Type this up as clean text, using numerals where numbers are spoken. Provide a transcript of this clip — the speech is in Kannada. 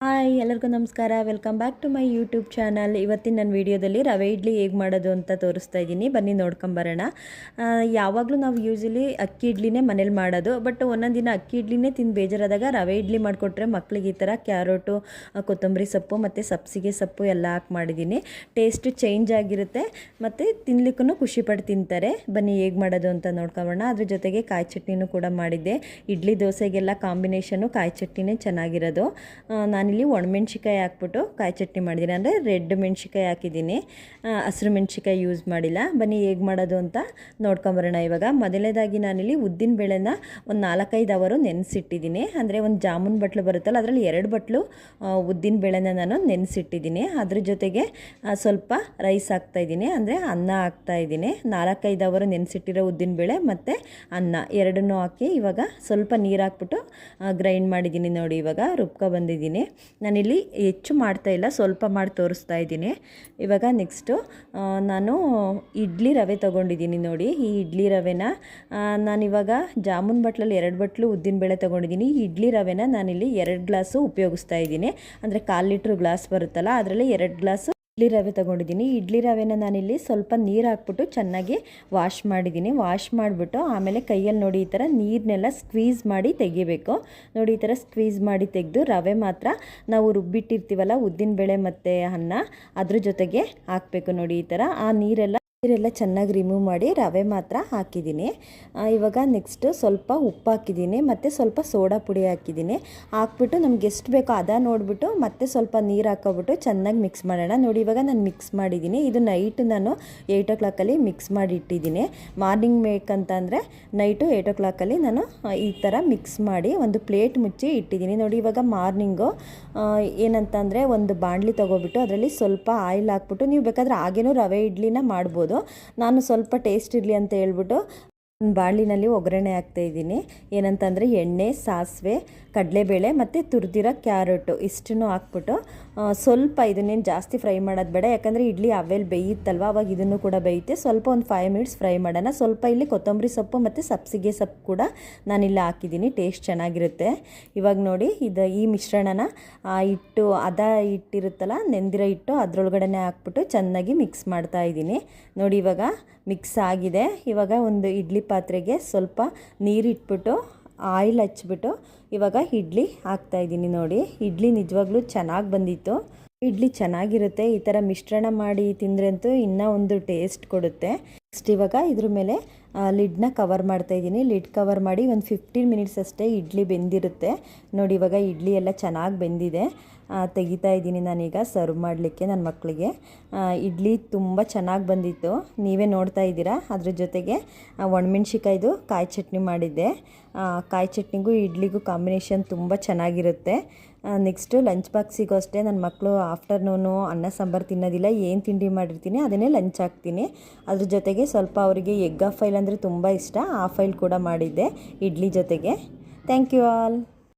ಹಾಯ್ ಎಲ್ಲರಿಗೂ ನಮಸ್ಕಾರ. Welcome back to my YouTube channel. ಇವತ್ತಿನ ನನ್ನ ವೀಡಿಯೋದಲ್ಲಿ ರವೆ ಇಡ್ಲಿ ಹೇಗೆ ಮಾಡೋದು ಅಂತ ತೋರಿಸ್ತಾ ಇದ್ದೀನಿ. ಬನ್ನಿ ನೋಡ್ಕೊಂಬರೋಣ. ಯಾವಾಗಲೂ ನಾವು ಯೂಶಲಿ ಅಕ್ಕಿ ಇಡ್ಲಿನೇ ಮನೇಲಿ ಮಾಡೋದು, ಬಟ್ ಒಂದೊಂದು ದಿನ ಅಕ್ಕಿ ಇಡ್ಲಿನೇ ತಿಂದು ಬೇಜಾರಾದಾಗ ರವೆ ಇಡ್ಲಿ ಮಾಡಿಕೊಟ್ರೆ ಮಕ್ಳಿಗೆ ಈ ಥರ ಕ್ಯಾರೋಟು, ಕೊತ್ತಂಬರಿ ಸೊಪ್ಪು ಮತ್ತು ಸಬ್ಸಿಗೆ ಸೊಪ್ಪು ಎಲ್ಲ ಹಾಕಿ ಮಾಡಿದ್ದೀನಿ. ಟೇಸ್ಟು ಚೇಂಜ್ ಆಗಿರುತ್ತೆ ಮತ್ತು ತಿನ್ಲಿಕ್ಕೂ ಖುಷಿಪಟ್ಟು ತಿಂತಾರೆ. ಬನ್ನಿ ಹೇಗೆ ಮಾಡೋದು ಅಂತ ನೋಡ್ಕೊಂಬೋಣ. ಅದ್ರ ಜೊತೆಗೆ ಕಾಯಿ ಚಟ್ನಿನೂ ಕೂಡ ಮಾಡಿದ್ದೆ. ಇಡ್ಲಿ ದೋಸೆಗೆಲ್ಲ ಕಾಂಬಿನೇಷನ್ನು ಕಾಯಿ ಚಟ್ನಿನೇ ಚೆನ್ನಾಗಿರೋದು. ನಾನಿಲ್ಲಿ ಒಣಮೆಣ್ಸಿಕಾಯಿ ಹಾಕ್ಬಿಟ್ಟು ಕಾಯಿ ಚಟ್ನಿ ಮಾಡಿದ್ದೀನಿ, ಅಂದರೆ ರೆಡ್ ಮೆಣ್ಸಿಕಾಯಿ ಹಾಕಿದ್ದೀನಿ, ಹಸಿರು ಮೆಣ್ಸಿಕಾಯಿ ಯೂಸ್ ಮಾಡಿಲ್ಲ. ಬನ್ನಿ ಹೇಗೆ ಮಾಡೋದು ಅಂತ ನೋಡ್ಕೊಂಬರೋಣ. ಇವಾಗ ಮೊದಲನೇದಾಗಿ ನಾನಿಲ್ಲಿ ಉದ್ದಿನ ಬೇಳೆನ ಒಂದು 4-5 ಅವರು ನೆನೆಸಿಟ್ಟಿದ್ದೀನಿ. ಅಂದರೆ ಒಂದು ಜಾಮೂನ್ ಬಟ್ಲು ಬರುತ್ತಲ್ಲ, ಅದರಲ್ಲಿ 2 ಬಟ್ಲು ಉದ್ದಿನ ಬೇಳೆನ ನಾನು ನೆನೆಸಿಟ್ಟಿದ್ದೀನಿ. ಅದ್ರ ಜೊತೆಗೆ ಸ್ವಲ್ಪ ರೈಸ್ ಹಾಕ್ತಾಯಿದ್ದೀನಿ, ಅಂದರೆ ಅನ್ನ ಹಾಕ್ತಾಯಿದ್ದೀನಿ. 4-5 ಅವರು ನೆನೆಸಿಟ್ಟಿರೋ ಉದ್ದಿನ ಬೇಳೆ ಮತ್ತು ಅನ್ನ ಎರಡನ್ನೂ ಹಾಕಿ ಇವಾಗ ಸ್ವಲ್ಪ ನೀರು ಹಾಕ್ಬಿಟ್ಟು ಗ್ರೈಂಡ್ ಮಾಡಿದ್ದೀನಿ. ನೋಡಿ ಇವಾಗ ರುಬ್ಕೊ ಬಂದಿದ್ದೀನಿ. ನಾನಿಲ್ಲಿ ಹೆಚ್ಚು ಮಾಡ್ತಾಯಿಲ್ಲ, ಸ್ವಲ್ಪ ಮಾಡಿ ತೋರಿಸ್ತಾ ಇದ್ದೀನಿ. ಇವಾಗ ನೆಕ್ಸ್ಟು ನಾನು ಇಡ್ಲಿ ರವೆ ತೊಗೊಂಡಿದ್ದೀನಿ. ನೋಡಿ ಈ ಇಡ್ಲಿ ರವೆನ ನಾನಿವಾಗ ಜಾಮೂನ್ ಬಟ್ಲಲ್ಲಿ 2 ಬಟ್ಲು ಉದ್ದಿನಬೇಳೆ ತೊಗೊಂಡಿದ್ದೀನಿ. ಈ ಇಡ್ಲಿ ರವೆನ ನಾನಿಲ್ಲಿ 2 ಗ್ಲಾಸು ಉಪಯೋಗಿಸ್ತಾ ಇದ್ದೀನಿ. ಅಂದರೆ 1/4 ಲೀಟ್ರ್ ಗ್ಲಾಸ್ ಬರುತ್ತಲ್ಲ, ಅದರಲ್ಲಿ 2 ಗ್ಲಾಸು ಇಡ್ಲಿ ರವೆ ತೊಗೊಂಡಿದ್ದೀನಿ. ಇಡ್ಲಿ ರವೆನ ನಾನಿಲ್ಲಿ ಸ್ವಲ್ಪ ನೀರು ಹಾಕ್ಬಿಟ್ಟು ಚೆನ್ನಾಗಿ ವಾಶ್ ಮಾಡಿದ್ದೀನಿ. ವಾಶ್ ಮಾಡಿಬಿಟ್ಟು ಆಮೇಲೆ ಕೈಯಲ್ಲಿ ನೋಡಿ ಈ ಥರ ನೀರನ್ನೆಲ್ಲ ಸ್ಕ್ವೀಸ್ ಮಾಡಿ ತೆಗಿಬೇಕು. ನೋಡಿ ಈ ಥರ ಸ್ಕ್ವೀಸ್ ಮಾಡಿ ತೆಗೆದು ರವೆ ಮಾತ್ರ ನಾವು ರುಬ್ಬಿಟ್ಟಿರ್ತೀವಲ್ಲ ಉದ್ದಿನಬೇಳೆ ಮತ್ತು ಅನ್ನ, ಅದ್ರ ಜೊತೆಗೆ ಹಾಕಬೇಕು. ನೋಡಿ ಈ ಥರ ಆ ನೀರೆಲ್ಲ ಚೆನ್ನಾಗಿ ರಿಮೂವ್ ಮಾಡಿ ರವೆ ಮಾತ್ರ ಹಾಕಿದ್ದೀನಿ. ಇವಾಗ ನೆಕ್ಸ್ಟು ಸ್ವಲ್ಪ ಉಪ್ಪು ಹಾಕಿದ್ದೀನಿ ಮತ್ತು ಸ್ವಲ್ಪ ಸೋಡಾ ಪುಡಿ ಹಾಕಿದ್ದೀನಿ. ಹಾಕ್ಬಿಟ್ಟು ನಮ್ಗೆ ಎಷ್ಟು ಬೇಕೋ ಅದ ನೋಡಿಬಿಟ್ಟು ಮತ್ತೆ ಸ್ವಲ್ಪ ನೀರು ಹಾಕೋಬಿಟ್ಟು ಚೆನ್ನಾಗಿ ಮಿಕ್ಸ್ ಮಾಡೋಣ. ನೋಡಿ ಇವಾಗ ನಾನು ಮಿಕ್ಸ್ ಮಾಡಿದ್ದೀನಿ. ಇದು ನೈಟು ನಾನು 8 o'clock ಮಿಕ್ಸ್ ಮಾಡಿ ಇಟ್ಟಿದ್ದೀನಿ. ಮಾರ್ನಿಂಗ್ ಬೇಕಂತಂದರೆ ನೈಟು 8 o'clock ನಾನು ಈ ಥರ ಮಿಕ್ಸ್ ಮಾಡಿ ಒಂದು ಪ್ಲೇಟ್ ಮುಚ್ಚಿ ಇಟ್ಟಿದ್ದೀನಿ. ನೋಡಿ ಇವಾಗ ಮಾರ್ನಿಂಗು ಏನಂತಂದರೆ ಒಂದು ಬಾಣಲಿ ತೊಗೊಬಿಟ್ಟು ಅದರಲ್ಲಿ ಸ್ವಲ್ಪ ಆಯಿಲ್ ಹಾಕ್ಬಿಟ್ಟು, ನೀವು ಬೇಕಾದರೆ ಹಾಗೇನೂ ರವೆ ಇಡ್ಲಿನ ಮಾಡ್ಬೋದು. ನಾನು ಸ್ವಲ್ಪ ಟೇಸ್ಟ್ ಇರಲಿ ಅಂತ ಹೇಳ್ಬಿಟ್ಟು ಒಂದು ಬಾಣಲಿನಲ್ಲಿ ಒಗ್ಗರಣೆ ಹಾಕ್ತಾಯಿದ್ದೀನಿ. ಏನಂತಂದರೆ ಎಣ್ಣೆ, ಸಾಸಿವೆ, ಕಡಲೆಬೇಳೆ ಮತ್ತು ತುರಿದಿರೋ ಕ್ಯಾರೆಟು ಇಷ್ಟನ್ನು ಹಾಕ್ಬಿಟ್ಟು ಸ್ವಲ್ಪ ಇದನ್ನೇನು ಜಾಸ್ತಿ ಫ್ರೈ ಮಾಡೋದು ಬೇಡ, ಯಾಕಂದರೆ ಇಡ್ಲಿ ಅವೆಲ್ಲಿ ಬೇಯುತ್ತಲ್ವ, ಅವಾಗ ಇದನ್ನು ಕೂಡ ಬೇಯುತ್ತೆ. ಸ್ವಲ್ಪ ಒಂದು 5 minutes ಫ್ರೈ ಮಾಡೋಣ. ಸ್ವಲ್ಪ ಇಲ್ಲಿ ಕೊತ್ತಂಬರಿ ಸೊಪ್ಪು ಮತ್ತು ಸಬ್ಸಿಗೆ ಸೊಪ್ಪು ಕೂಡ ನಾನಿಲ್ಲಿ ಹಾಕಿದ್ದೀನಿ, ಟೇಸ್ಟ್ ಚೆನ್ನಾಗಿರುತ್ತೆ. ಇವಾಗ ನೋಡಿ ಈ ಮಿಶ್ರಣನ ಹಿಟ್ಟು ಹಿಟ್ಟಿರುತ್ತಲ್ಲ, ನೆಂದಿರೋ ಹಿಟ್ಟು ಅದರೊಳಗಡೆ ಹಾಕ್ಬಿಟ್ಟು ಚೆನ್ನಾಗಿ ಮಿಕ್ಸ್ ಮಾಡ್ತಾಯಿದ್ದೀನಿ. ನೋಡಿ ಇವಾಗ ಮಿಕ್ಸ್ ಆಗಿದೆ. ಇವಾಗ ಒಂದು ಇಡ್ಲಿ ಪಾತ್ರೆಗೆ ಸ್ವಲ್ಪ ನೀರಿಟ್ಬಿಟ್ಟು ಆಯಿಲ್ ಹಚ್ಬಿಟ್ಟು ಇವಾಗ ಇಡ್ಲಿ ಹಾಕ್ತಾಯಿದ್ದೀನಿ. ನೋಡಿ ಇಡ್ಲಿ ನಿಜವಾಗ್ಲೂ ಚೆನ್ನಾಗಿ ಬಂದಿತ್ತು. ಇಡ್ಲಿ ಚೆನ್ನಾಗಿರುತ್ತೆ. ಈ ಥರ ಮಿಶ್ರಣ ಮಾಡಿ ತಿಂದರೆ ಅಂತೂ ಇನ್ನೂ ಒಂದು ಟೇಸ್ಟ್ ಕೊಡುತ್ತೆ. ನೆಕ್ಸ್ಟ್ ಇವಾಗ ಇದ್ರ ಮೇಲೆ ಲಿಡ್ನ ಕವರ್ ಮಾಡ್ತಾಯಿದ್ದೀನಿ. ಲಿಡ್ ಕವರ್ ಮಾಡಿ ಒಂದು 15 minutes ಅಷ್ಟೇ ಇಡ್ಲಿ ಬೆಂದಿರುತ್ತೆ. ನೋಡಿ ಇವಾಗ ಇಡ್ಲಿ ಎಲ್ಲ ಚೆನ್ನಾಗಿ ಬೆಂದಿದೆ. ತೆಗಿತಾ ಇದ್ದೀನಿ ನಾನೀಗ ಸರ್ವ್ ಮಾಡಲಿಕ್ಕೆ ನನ್ನ ಮಕ್ಕಳಿಗೆ. ಇಡ್ಲಿ ತುಂಬ ಚೆನ್ನಾಗಿ ಬಂದಿತ್ತು, ನೀವೇ ನೋಡ್ತಾ ಇದ್ದೀರಾ. ಅದ್ರ ಜೊತೆಗೆ ಒಣಮೆಣ್ಸಿಕಾಯ್ದು ಕಾಯಿ ಚಟ್ನಿ ಮಾಡಿದ್ದೆ. ಕಾಯಿ ಚಟ್ನಿಗೂ ಇಡ್ಲಿಗೂ ಕಾಂಬಿನೇಷನ್ ತುಂಬ ಚೆನ್ನಾಗಿರುತ್ತೆ. ನೆಕ್ಸ್ಟು ಲಂಚ್ ಬಾಕ್ಸಿಗೂ ಅಷ್ಟೇ ನನ್ನ ಮಕ್ಕಳು ಆಫ್ಟರ್ನೂನು ಅನ್ನ ಸಾಂಬಾರು ತಿನ್ನೋದಿಲ್ಲ, ಏನು ತಿಂಡಿ ಮಾಡಿರ್ತೀನಿ ಅದನ್ನೇ ಲಂಚ್ ಹಾಕ್ತೀನಿ. ಅದ್ರ ಜೊತೆಗೆ ಸ್ವಲ್ಪ ಅವರಿಗೆ ಎಗ್ ಆಫ್ ಆಯಿಲ್ ಅಂದರೆ ತುಂಬ ಇಷ್ಟ, ಆಫ್ ಆಯಿಲ್ ಕೂಡ ಮಾಡಿದ್ದೆ ಇಡ್ಲಿ ಜೊತೆಗೆ. Thank you all.